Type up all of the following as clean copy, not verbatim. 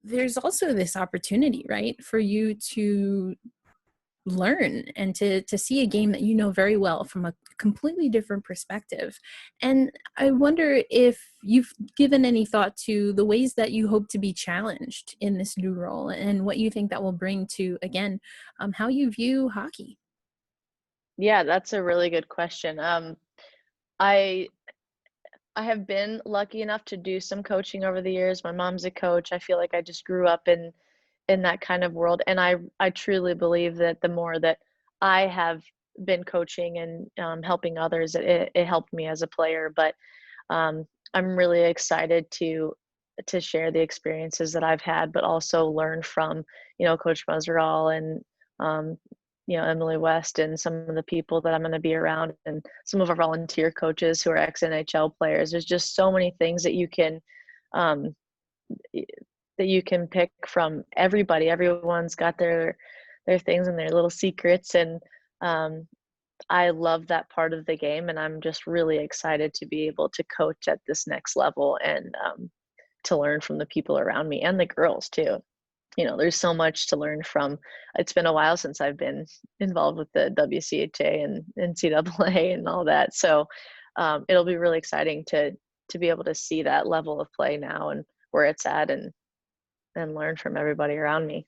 there's also this opportunity, right, for you to learn and to see a game that you know very well from a completely different perspective. And I wonder if you've given any thought to the ways that you hope to be challenged in this new role and what you think that will bring to, again, how you view hockey. Yeah, that's a really good question. I I have been lucky enough to do some coaching over the years. My mom's a coach. I feel like I just grew up in that kind of world, and I truly believe that the more that I have been coaching and helping others, it helped me as a player. But I'm really excited to share the experiences that I've had, but also learn from Coach Muserall and um, Emily West and some of the people that I'm going to be around, and some of our volunteer coaches who are ex NHL players. There's just so many things that um, you can pick from everybody. Everyone's got their things and their little secrets, and um, I love that part of the game, and I'm just really excited to be able to coach at this next level and to learn from the people around me and the girls too. There's so much to learn from. It's been a while since I've been involved with the WCHA and NCAA and all that. So it'll be really exciting to be able to see that level of play now and where it's at and learn from everybody around me.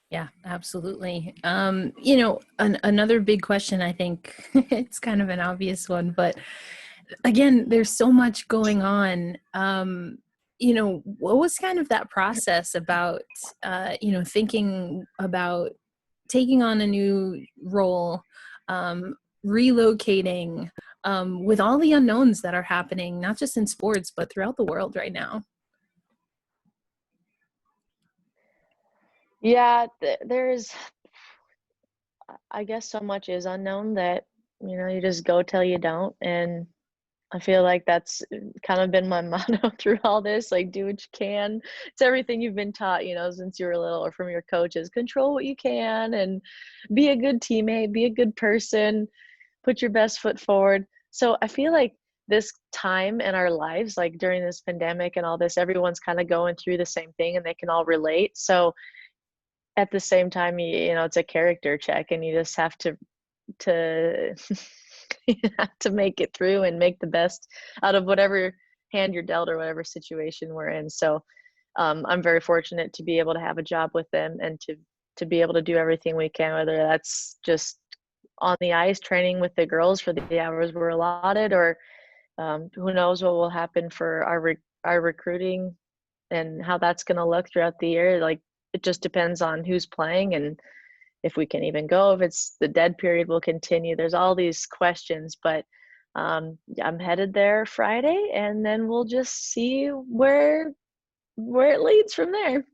Yeah, absolutely. Another big question, I think it's kind of an obvious one, but again, there's so much going on. What was kind of that process about, thinking about taking on a new role, um, relocating, with all the unknowns that are happening, not just in sports, but throughout the world right now? Yeah, there's, I guess, so much is unknown that you just go till you don't, and I feel like that's kind of been my motto through all this, like, do what you can. It's everything you've been taught, since you were little or from your coaches. Control what you can and be a good teammate, be a good person, put your best foot forward. So I feel like this time in our lives, like during this pandemic and all this, everyone's kind of going through the same thing and they can all relate. So at the same time, it's a character check, and you just have to you have to make it through and make the best out of whatever hand you're dealt or whatever situation we're in. So I'm very fortunate to be able to have a job with them and to be able to do everything we can, whether that's just on the ice training with the girls for the hours we're allotted, or who knows what will happen for our recruiting and how that's going to look throughout the year. Like, it just depends on who's playing and if we can even go, if it's the dead period will continue. There's all these questions, but I'm headed there Friday, and then we'll just see where it leads from there.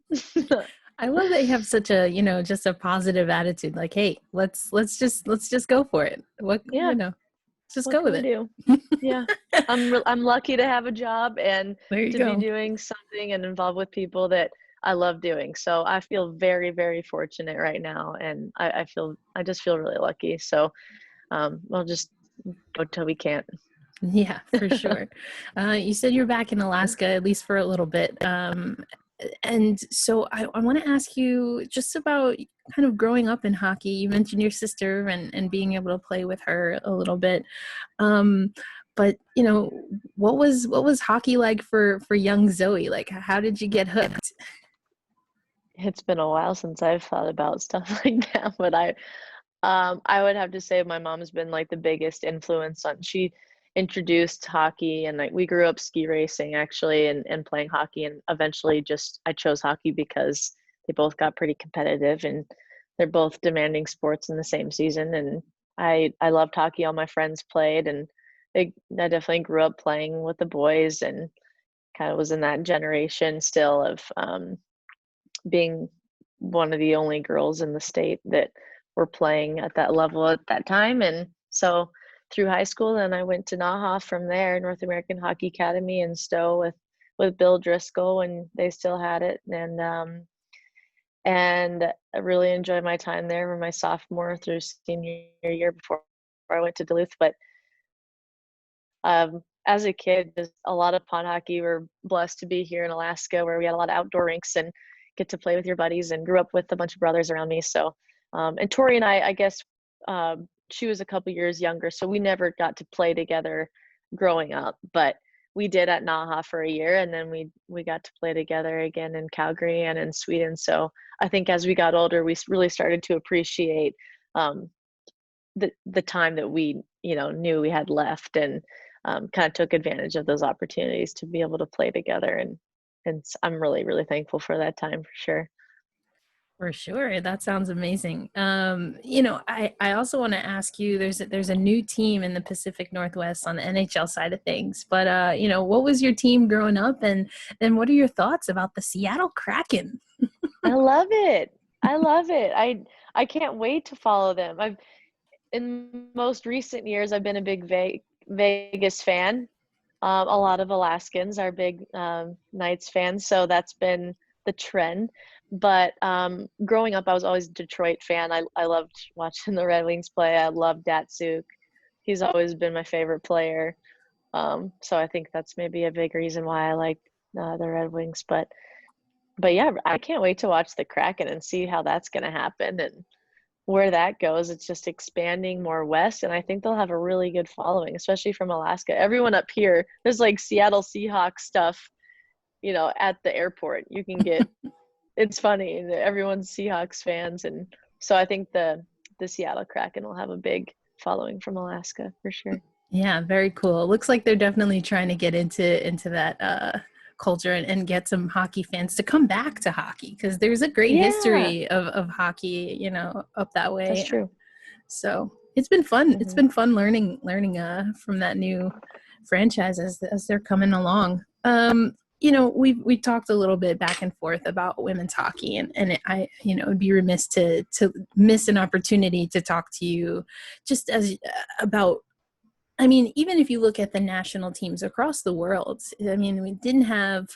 I love that you have such a, just a positive attitude. Like, hey, let's just go for it. Yeah, Just what go can with we it. do? Yeah, I'm lucky to have a job and There you to be go. doing something and involved with people that I love doing. So I feel very, very fortunate right now, and I just feel really lucky. So we'll just go till we can't. Yeah, for sure. You said you're back in Alaska, at least for a little bit. And so I want to ask you just about kind of growing up in hockey. You mentioned your sister and being able to play with her a little bit. Um, but what was hockey like for young Zoe? Like, how did you get hooked? It's been a while since I've thought about stuff like that, but I would have to say my mom's been like the biggest influence on. She introduced hockey, and like we grew up ski racing actually, and playing hockey, and eventually just I chose hockey because they both got pretty competitive, and they're both demanding sports in the same season, and I loved hockey. All my friends played, and I definitely grew up playing with the boys, and kind of was in that generation still of being one of the only girls in the state that were playing at that level at that time. And so through high school, then I went to NAHA from there, North American Hockey Academy in Stowe with Bill Driscoll, and they still had it. And I really enjoyed my time there from my sophomore through senior year before I went to Duluth. But as a kid, just a lot of pond hockey. We're blessed to be here in Alaska where we had a lot of outdoor rinks and get to play with your buddies, and grew up with a bunch of brothers around me. So, and Tori and I guess, she was a couple years younger, so we never got to play together growing up, but we did at Naha for a year, and then we got to play together again in Calgary and in Sweden. So I think as we got older, we really started to appreciate, um, the time that we, knew we had left, and kind of took advantage of those opportunities to be able to play together. And I'm really, really thankful for that time for sure. For sure. That sounds amazing. I also want to ask you, there's a new team in the Pacific Northwest on the NHL side of things. But what was your team growing up, and then what are your thoughts about the Seattle Kraken? I love it. I love it. I can't wait to follow them. I've In most recent years, I've been a big Vegas fan. A lot of Alaskans are big Knights fans, so that's been the trend. But growing up, I was always a Detroit fan. I loved watching the Red Wings play. I loved Datsuk. He's always been my favorite player. So I think that's maybe a big reason why I like the Red Wings. But yeah, I can't wait to watch the Kraken and see how that's going to happen and where that goes. It's just expanding more west, and I think they'll have a really good following, especially from Alaska. Everyone up here, there's like Seattle Seahawks stuff, at the airport. You can get It's funny. Everyone's Seahawks fans, and so I think the Seattle Kraken will have a big following from Alaska for sure. Yeah, very cool. It looks like they're definitely trying to get into that culture, and get some hockey fans to come back to hockey, because there's a great Yeah, history of hockey, up that that's way. true. So it's been fun. It's Hmm. been fun learning from that new franchise as they're coming along. We talked a little bit back and forth about women's hockey, and would be remiss to miss an opportunity to talk to you just as about. I mean, even if you look at the national teams across the world, I mean, we didn't have,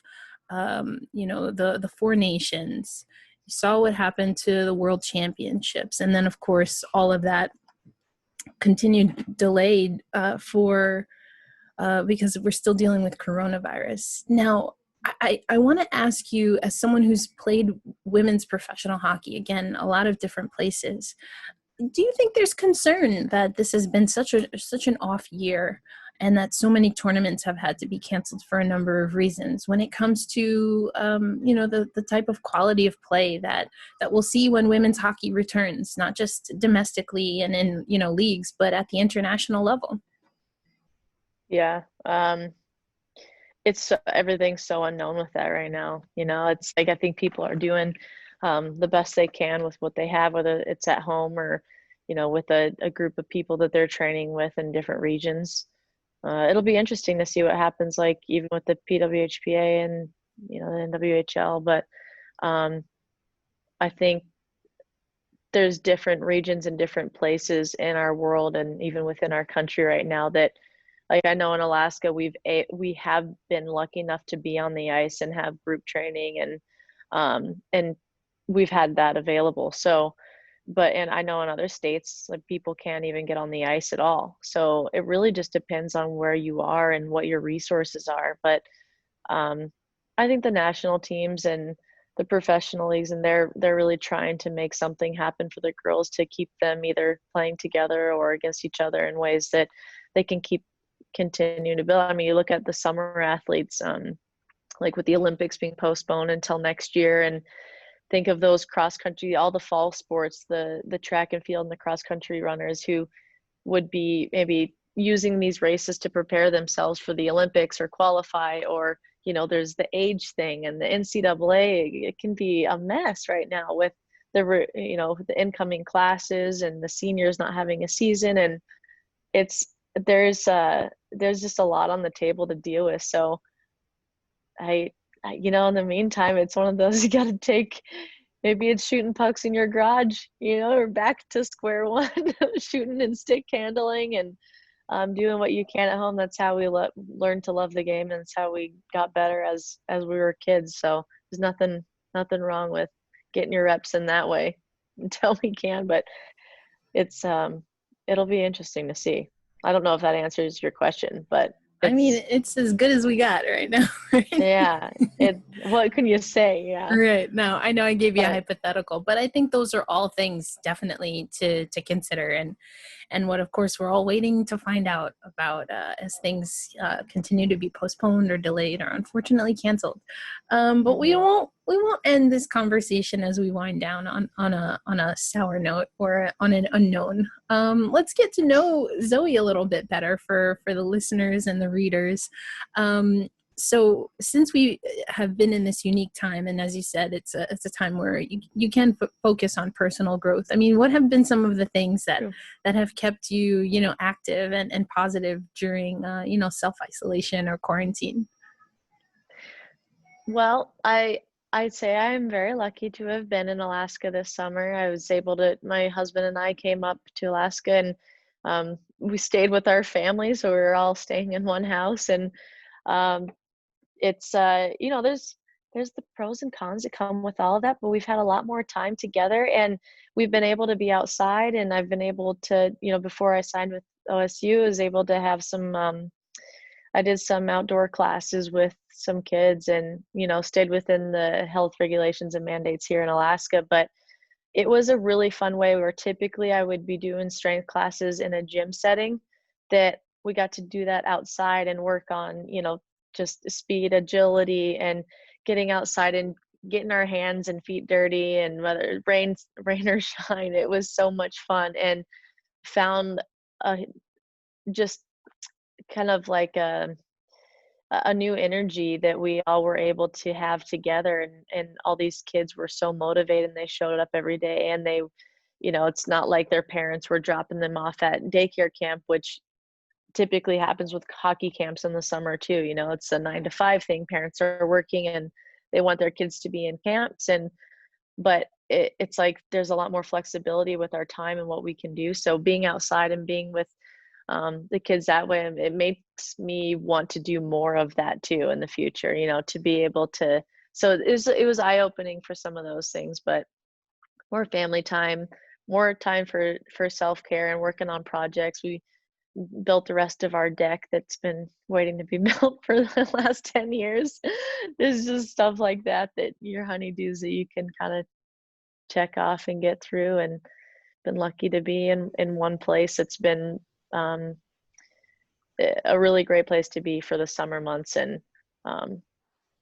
the four nations. You saw what happened to the World Championships, and then of course all of that continued delayed for because we're still dealing with coronavirus. Now, I want to ask you, as someone who's played women's professional hockey, again, a lot of different places, do you think there's concern that this has been such an off year, and that so many tournaments have had to be canceled for a number of reasons when it comes to the type of quality of play that we'll see when women's hockey returns, not just domestically and in leagues, but at the international level? Yeah. Everything's so unknown with that right now. It's like I think people are doing the best they can with what they have, whether it's at home or, with a group of people that they're training with in different regions. It'll be interesting to see what happens, like even with the PWHPA and the NWHL. But um, I think there's different regions and different places in our world and even within our country right now that, like, I know in Alaska we have been lucky enough to be on the ice and have group training, and we've had that available. So, and I know in other states, like, people can't even get on the ice at all. So it really just depends on where you are and what your resources are. But um, I think the national teams and the professional leagues, and they're really trying to make something happen for the girls to keep them either playing together or against each other in ways that they can keep continue to build. I mean, you look at the summer athletes, like with the Olympics being postponed until next year, and think of those cross country, all the fall sports, the track and field and the cross country runners who would be maybe using these races to prepare themselves for the Olympics or qualify, or there's the age thing and the NCAA. It can be a mess right now with the incoming classes and the seniors not having a season, and it's there's just a lot on the table to deal with. So in the meantime, it's one of those you got to take. Maybe it's shooting pucks in your garage, or back to square one, shooting and stick handling and doing what you can at home. That's how we learned to love the game, and it's how we got better as we were kids. So there's nothing wrong with getting your reps in that way until we can. But it's it'll be interesting to see. I don't know if that answers your question, but I mean, It's it's as good as we got right now. Right? yeah, what can you say? Yeah. Right. No, I know I gave you a But hypothetical, but I think those are all things definitely to consider, and what of course we're all waiting to find out about as things continue to be postponed or delayed or unfortunately canceled. But mhm. we won't end this conversation as we wind down on a sour note or on an unknown. Let's get to know Zoe a little bit better for the listeners and the readers. So since we have been in this unique time, and as you said, it's a time where you can focus on personal growth. I mean, what have been some of the things True. that have kept you, active and positive during, self-isolation or quarantine? Well, I'd say I'm very lucky to have been in Alaska this summer. I was able to my husband and I came up to Alaska and we stayed with our family, so we were all staying in one house and um it's there's the pros and cons that come with all of that, but we've had a lot more time together and we've been able to be outside and I've been able to, before I signed with OSU, was able to have some I did some outdoor classes with some kids and, stayed within the health regulations and mandates here in Alaska. But it was a really fun way where typically I would be doing strength classes in a gym setting that we got to do that outside and work on, just speed, agility, and getting outside and getting our hands and feet dirty and whether it rains, rain or shine. It was so much fun and found just kind of like a new energy that we all were able to have together and all these kids were so motivated and they showed up every day and they it's not like their parents were dropping them off at daycare camp, which typically happens with hockey camps in the summer too. It's a 9 to 5 thing. Parents are working and they want their kids to be in camps and but it's like there's a lot more flexibility with our time and what we can do. So being outside and being with the kids that way, it makes me want to do more of that too in the future, to be able to. So it was eye-opening for some of those things, but more family time, more time for self-care and working on projects. We built the rest of our deck that's been waiting to be built for the last 10 years. There's just stuff like that your honeydews that you can kind of check off and get through, and been lucky to be in one place. It's been um, a really great place to be for the summer months um,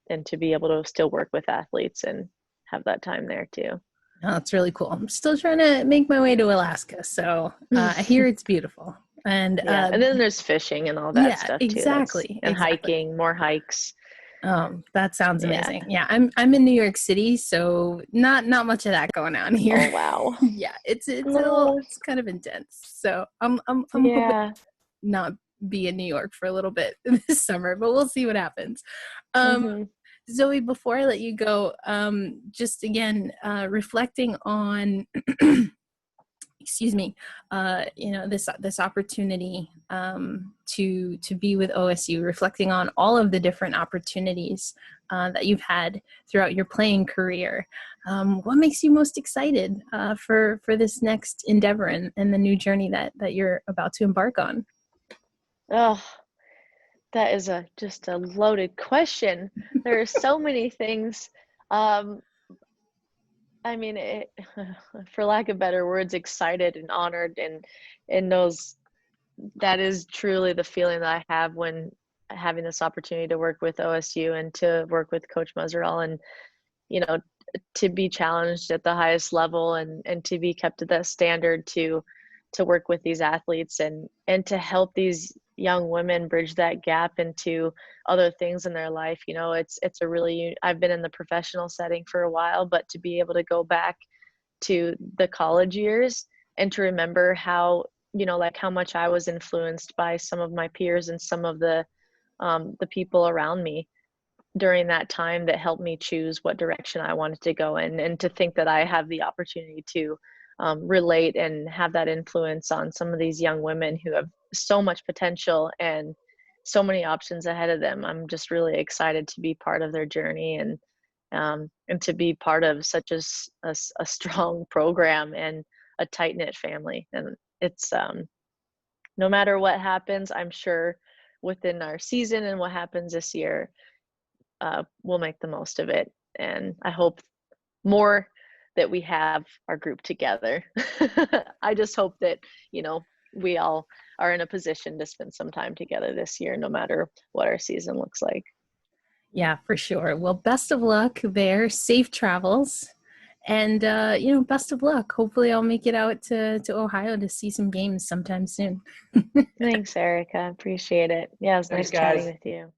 and to be able to still work with athletes and have that time there too. Oh, it's really cool. I'm still trying to make my way to Alaska, so I hear it's beautiful. And Yeah, and then there's fishing and all that yeah, stuff too. That's exactly, and exactly. hiking, more hikes. That sounds Yeah. amazing. Yeah, I'm in New York City, so not much of that going on here. Oh wow. Yeah, No. it's kind of intense. So I'm hoping Yeah. not be in New York for a little bit this summer, but we'll see what happens. Um, Mhm. Zoe, before I let you go, just again, reflecting on, excuse me, this opportunity to be with OSU, reflecting on all of the different opportunities that you've had throughout your playing career. What makes you most excited for this next endeavor and the new journey that you're about to embark on? Oh, that is a just a loaded question. There are so many things. Um, I mean, for lack of better words, excited and honored and those that is truly the feeling that I have when having this opportunity to work with OSU and to work with Coach Muzzerall and you know to be challenged at the highest level and to be kept to that standard to work with these athletes and to help these young women bridge that gap into other things in their life. It's a really I've been in the professional setting for a while, but to be able to go back to the college years and to remember how like how much I was influenced by some of my peers and some of the people around me during that time that helped me choose what direction I wanted to go in, and to think that I have the opportunity to relate and have that influence on some of these young women who have so much potential and so many options ahead of them. I'm just really excited to be part of their journey and to be part of such a strong program and a tight knit family. And it's no matter what happens, I'm sure within our season and what happens this year, we'll make the most of it. And I hope more that we have our group together. I just hope that, we all are in a position to spend some time together this year, no matter what our season looks like. Yeah, for sure. Well, best of luck there. Safe travels. And, best of luck. Hopefully I'll make it out to Ohio to see some games sometime soon. Thanks, Erica. Appreciate it. Yeah, it was Thanks, nice chatting guys. with you.